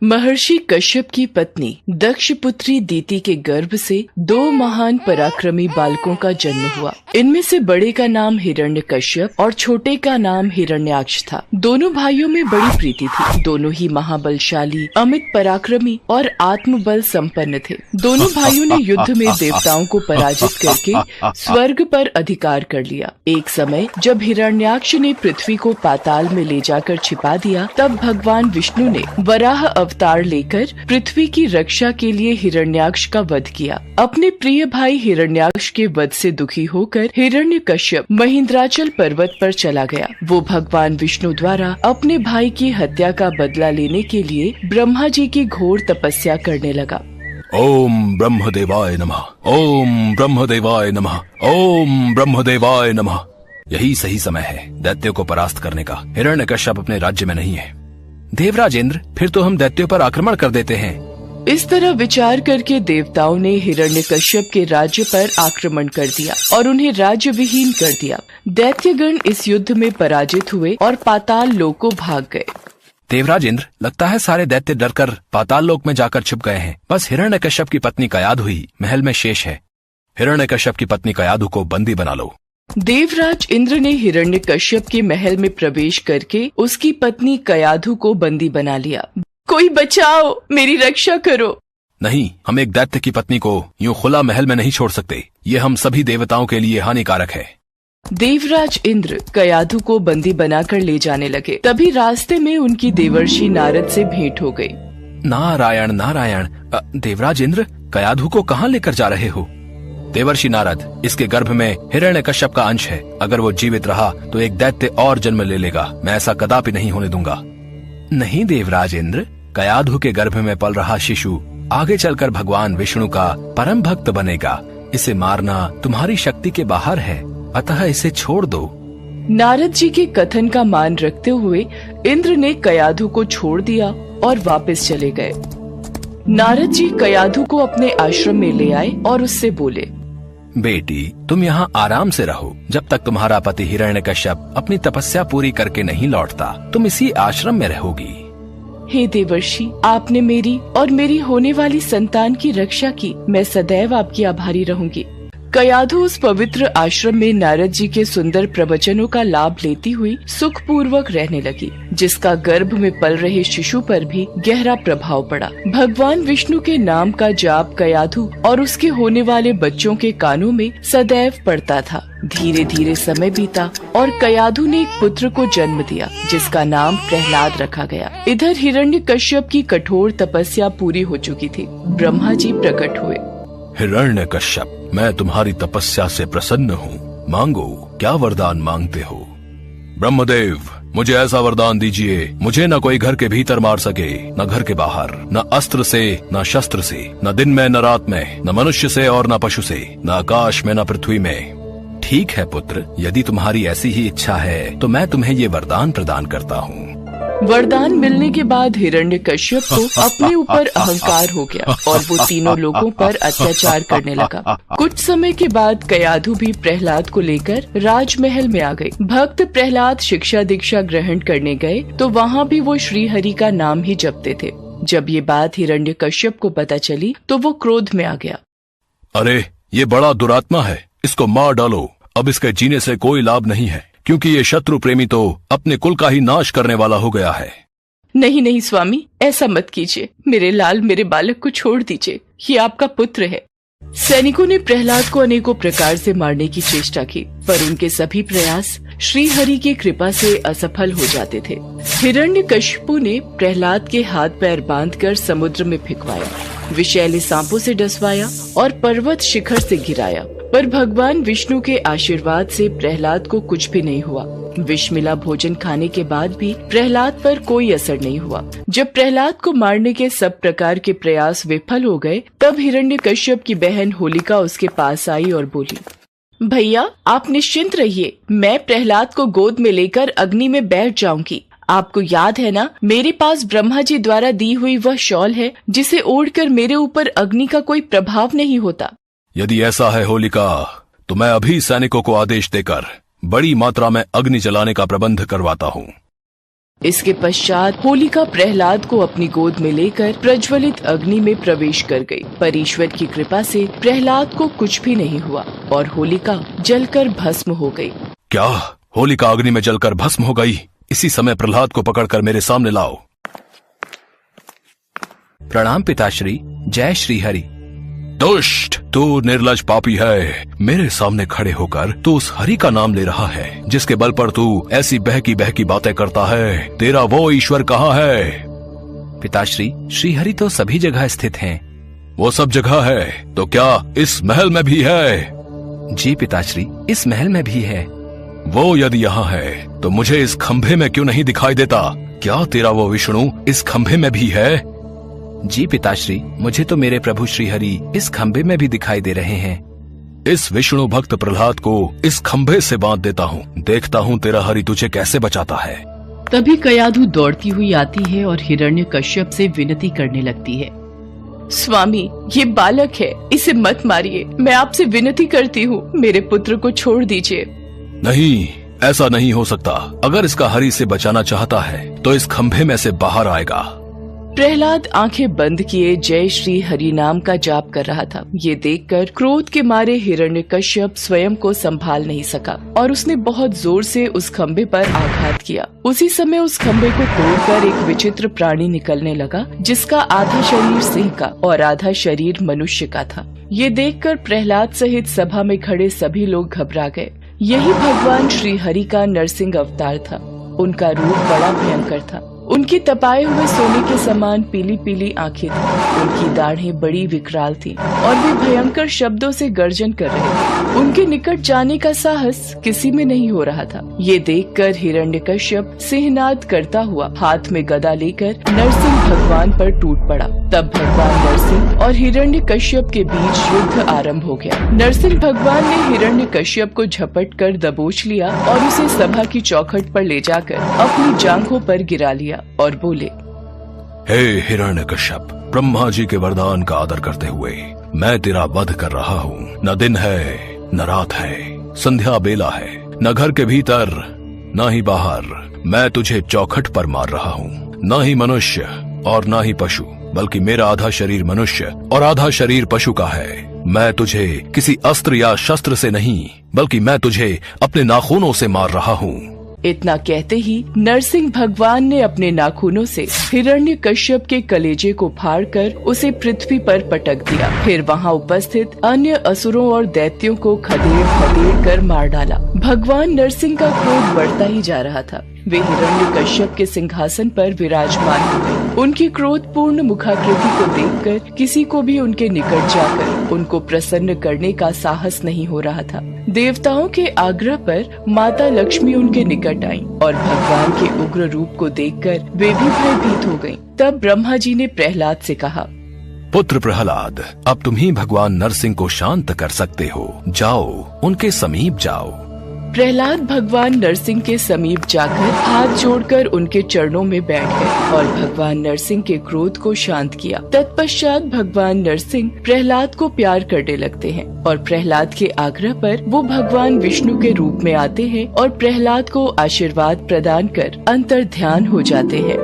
महर्षि कश्यप की पत्नी दक्ष पुत्री दीति के गर्भ से 2 महान पराक्रमी बालकों का जन्म हुआ। इनमें से बड़े का नाम हिरण्यकश्यप और छोटे का नाम हिरण्याक्ष था। दोनों भाइयों में बड़ी प्रीति थी। दोनों ही महाबलशाली, अमित पराक्रमी और आत्मबल संपन्न थे। दोनों भाइयों ने युद्ध में देवताओं को पराजित करके स्वर्ग पर अधिकार कर लिया। एक समय जब हिरण्याक्ष ने पृथ्वी को पाताल में ले जाकर छिपा दिया, तब भगवान विष्णु ने वराह अवतार लेकर पृथ्वी की रक्षा के लिए हिरण्याक्ष का वध किया। अपने प्रिय भाई हिरण्याक्ष के वध से दुखी होकर हिरण्यकश्यप महेंद्राचल पर्वत पर चला गया। वो भगवान विष्णु द्वारा अपने भाई की हत्या का बदला लेने के लिए ब्रह्मा जी की घोर तपस्या करने लगा। ओम ब्रह्मदेवाय नमः, ओम ब्रह्मदेवाय नमः, ओम ब्रह्मदेवाय नमः। यही सही समय है दैत्यों को परास्त करने का। हिरण्यकश्यप अपने राज्य में नहीं है। देवराज इंद्र, फिर तो हम दैत्यों पर आक्रमण कर देते हैं। इस तरह विचार करके देवताओं ने हिरण्यकश्यप के राज्य पर आक्रमण कर दिया और उन्हें राज्य विहीन कर दिया। दैत्यगण इस युद्ध में पराजित हुए और पाताल लोक को भाग गए। देवराज इंद्र, लगता है सारे दैत्य डरकर पाताल लोक में जाकर छिप गए हैं। बस हिरण्यकश्यप की पत्नी कयाधु ही महल में शेष है। हिरण्यकश्यप की पत्नी कयाधु को बंदी बना लो। देवराज इंद्र ने हिरण्यकश्यप के महल में प्रवेश करके उसकी पत्नी कयाधु को बंदी बना लिया। कोई बचाओ, मेरी रक्षा करो। नहीं, हम एक दैत्य की पत्नी को यूं खुला महल में नहीं छोड़ सकते। ये हम सभी देवताओं के लिए हानिकारक है। देवराज इंद्र कयाधु को बंदी बनाकर ले जाने लगे। तभी रास्ते में उनकी देवर्षि नारद से भेंट हो गई। नारायण नारायण। देवराज इंद्र, कयाधु को कहाँ लेकर जा रहे हो? देवर्षि नारद, इसके गर्भ में हिरण्यकश्यप का अंश है। अगर वो जीवित रहा तो एक दैत्य और जन्म ले लेगा। मैं ऐसा कदापि नहीं होने दूंगा। नहीं देवराज इंद्र, कयाधु के गर्भ में पल रहा शिशु आगे चलकर भगवान विष्णु का परम भक्त बनेगा। इसे मारना तुम्हारी शक्ति के बाहर है, अतः इसे छोड़ दो। नारद जी के कथन का मान रखते हुए इंद्र ने कयाधु को छोड़ दिया और वापस चले गए। नारद जी कयाधु को अपने आश्रम में ले आए और उससे बोले, बेटी, तुम यहाँ आराम से रहो जब तक तुम्हारा पति हिरण्यकश्यप अपनी तपस्या पूरी करके नहीं लौटता। तुम इसी आश्रम में रहोगी। हे देवर्षि, आपने मेरी और मेरी होने वाली संतान की रक्षा की। मैं सदैव आपकी आभारी रहूंगी। कयाधु उस पवित्र आश्रम में नारद जी के सुंदर प्रवचनों का लाभ लेती हुई सुखपूर्वक रहने लगी, जिसका गर्भ में पल रहे शिशु पर भी गहरा प्रभाव पड़ा। भगवान विष्णु के नाम का जाप कयाधु और उसके होने वाले बच्चों के कानों में सदैव पड़ता था। धीरे धीरे समय बीता और कयाधु ने एक पुत्र को जन्म दिया, जिसका नाम प्रहलाद रखा गया। इधर हिरण्यकश्यप की कठोर तपस्या पूरी हो चुकी थी। ब्रह्मा जी प्रकट हुए। हिरण्यकश्यप, मैं तुम्हारी तपस्या से प्रसन्न हूँ। मांगो, क्या वरदान मांगते हो? ब्रह्मदेव, मुझे ऐसा वरदान दीजिए, मुझे न कोई घर के भीतर मार सके, न घर के बाहर, न अस्त्र से, न शस्त्र से, न दिन में न रात में, न मनुष्य से और न पशु से, न आकाश में न पृथ्वी में। ठीक है पुत्र, यदि तुम्हारी ऐसी ही इच्छा है तो मैं तुम्हें ये वरदान प्रदान करता हूँ। वरदान मिलने के बाद हिरण्यकश्यप को अपने ऊपर अहंकार हो गया और वो तीनों लोगों पर अत्याचार करने लगा। कुछ समय के बाद कयाधु भी प्रहलाद को लेकर राजमहल में आ गई। भक्त प्रहलाद शिक्षा दीक्षा ग्रहण करने गए तो वहाँ भी वो श्री हरि का नाम ही जपते थे। जब ये बात हिरण्यकश्यप को पता चली तो वो क्रोध में आ गया। अरे, ये बड़ा दुरात्मा है, इसको मार डालो। अब इसके जीने से कोई लाभ नहीं है, क्योंकि ये शत्रु प्रेमी तो अपने कुल का ही नाश करने वाला हो गया है। नहीं नहीं स्वामी, ऐसा मत कीजिए। मेरे लाल, मेरे बालक को छोड़ दीजिए। ये आपका पुत्र है। सैनिकों ने प्रहलाद को अनेकों प्रकार से मारने की चेष्टा की, पर उनके सभी प्रयास श्री हरि की कृपा से असफल हो जाते थे। हिरण्यकश्यपु ने प्रहलाद के हाथ पैर बांधकर समुद्र में फेंकवाया, विषैले सांपों से डसवाया और पर्वत शिखर से गिराया, पर भगवान विष्णु के आशीर्वाद से प्रहलाद को कुछ भी नहीं हुआ। विष मिला भोजन खाने के बाद भी प्रहलाद पर कोई असर नहीं हुआ। जब प्रहलाद को मारने के सब प्रकार के प्रयास विफल हो गए, तब हिरण्यकश्यप की बहन होलिका उसके पास आई और बोली, भैया, आप निश्चिंत रहिए, मैं प्रहलाद को गोद में लेकर अग्नि में बैठ जाऊंगी। आपको याद है ना, मेरे पास ब्रह्मा जी द्वारा दी हुई वह शॉल है, जिसे ओढ़कर मेरे ऊपर अग्नि का कोई प्रभाव नहीं होता। यदि ऐसा है होलिका, तो मैं अभी सैनिकों को आदेश देकर बड़ी मात्रा में अग्नि जलाने का प्रबंध करवाता हूँ। इसके पश्चात होलिका प्रहलाद को अपनी गोद में लेकर प्रज्वलित अग्नि में प्रवेश कर गई, पर ईश्वर की कृपा से प्रहलाद को कुछ भी नहीं हुआ और होलिका जलकर भस्म हो गई। क्या होलिका अग्नि में जलकर भस्म हो गई? इसी समय प्रहलाद को पकड़कर मेरे सामने लाओ। प्रणाम पिताश्री, जय श्री हरि। दुष्ट, तू निर्लज पापी है। मेरे सामने खड़े होकर तू उस हरि का नाम ले रहा है जिसके बल पर तू ऐसी बहकी बहकी बातें करता है। तेरा वो ईश्वर कहाँ है? पिताश्री, श्री हरि तो सभी जगह स्थित हैं। वो सब जगह है तो क्या इस महल में भी है? जी पिताश्री, इस महल में भी है। वो यदि यहाँ है तो मुझे इस खंभे में क्यों नहीं दिखाई देता? क्या तेरा वो विष्णु इस खंभे में भी है? जी पिताश्री, मुझे तो मेरे प्रभु श्री हरि इस खंभे में भी दिखाई दे रहे हैं। इस विष्णु भक्त प्रहलाद को इस खंभे से बांध देता हूँ। देखता हूँ तेरा हरि तुझे कैसे बचाता है। तभी कयाधु दौड़ती हुई आती है और हिरण्यकश्यप से विनती करने लगती है। स्वामी, ये बालक है, इसे मत मारिए। मैं आपसे विनती करती हूँ, मेरे पुत्र को छोड़ दीजिए। नहीं, ऐसा नहीं हो सकता। अगर इसका हरि से बचाना चाहता है तो इस खंभे में से बाहर आएगा। प्रहलाद आंखें बंद किए जय श्री हरि नाम का जाप कर रहा था। ये देखकर क्रोध के मारे हिरण्यकश्यप स्वयं को संभाल नहीं सका और उसने बहुत जोर से उस खंभे पर आघात किया। उसी समय उस खंभे को तोड़कर एक विचित्र प्राणी निकलने लगा जिसका आधा शरीर सिंह का और आधा शरीर मनुष्य का था। ये देखकर प्रहलाद सहित सभा में खड़े सभी लोग घबरा गए। यही भगवान श्री हरि का नरसिंह अवतार था। उनका रूप बड़ा भयंकर था। उनकी तपाए हुए सोने के समान पीली पीली आंखें थीं। उनकी दाढ़ें बड़ी विकराल थीं और वे भयंकर शब्दों से गर्जन कर रहे थे। उनके निकट जाने का साहस किसी में नहीं हो रहा था। ये देखकर हिरण्यकश्यप सिंहनाद करता हुआ हाथ में गदा लेकर नरसिंह भगवान पर टूट पड़ा। तब भगवान नरसिंह और हिरण्यकश्यप के बीच युद्ध आरंभ हो गया। नरसिंह भगवान ने हिरण्यकश्यप को झपट कर दबोच लिया और उसे सभा की चौखट पर ले जाकर अपनी जांघों पर गिरा लिया और बोले, हे हिरण्यकश्यप, ब्रह्मा जी के वरदान का आदर करते हुए मैं तेरा वध कर रहा हूँ। न दिन है न रात है, संध्या बेला है, न घर के भीतर न ही बाहर। मैं तुझे चौखट पर मार रहा हूँ। न ही मनुष्य और न ही पशु, बल्कि मेरा आधा शरीर मनुष्य और आधा शरीर पशु का है। मैं तुझे किसी अस्त्र या शस्त्र से नहीं, बल्कि मैं तुझे अपने नाखूनों से मार रहा हूँ। इतना कहते ही नरसिंह भगवान ने अपने नाखूनों से हिरण्यकश्यप के कलेजे को फाड़कर उसे पृथ्वी पर पटक दिया। फिर वहां उपस्थित अन्य असुरों और दैत्यों को खदेड़ कर मार डाला। भगवान नरसिंह का क्रोध बढ़ता ही जा रहा था। वे हिरण्यकश्यप के सिंहासन पर विराजमान हो गए। उनकी क्रोधपूर्ण मुखाकृति को देखकर किसी को भी उनके निकट जाकर उनको प्रसन्न करने का साहस नहीं हो रहा था। देवताओं के आग्रह पर माता लक्ष्मी उनके निकट आईं और भगवान के उग्र रूप को देखकर वे भी भयभीत हो गईं। तब ब्रह्मा जी ने प्रहलाद से कहा, पुत्र प्रहलाद, अब तुम ही भगवान नरसिंह को शांत कर सकते हो। जाओ, उनके समीप जाओ। प्रहलाद भगवान नरसिंह के समीप जाकर हाथ जोड़कर उनके चरणों में बैठ गए और भगवान नरसिंह के क्रोध को शांत किया। तत्पश्चात भगवान नरसिंह प्रहलाद को प्यार करने लगते हैं और प्रहलाद के आग्रह पर वो भगवान विष्णु के रूप में आते हैं और प्रहलाद को आशीर्वाद प्रदान कर अंतर्ध्यान हो जाते हैं।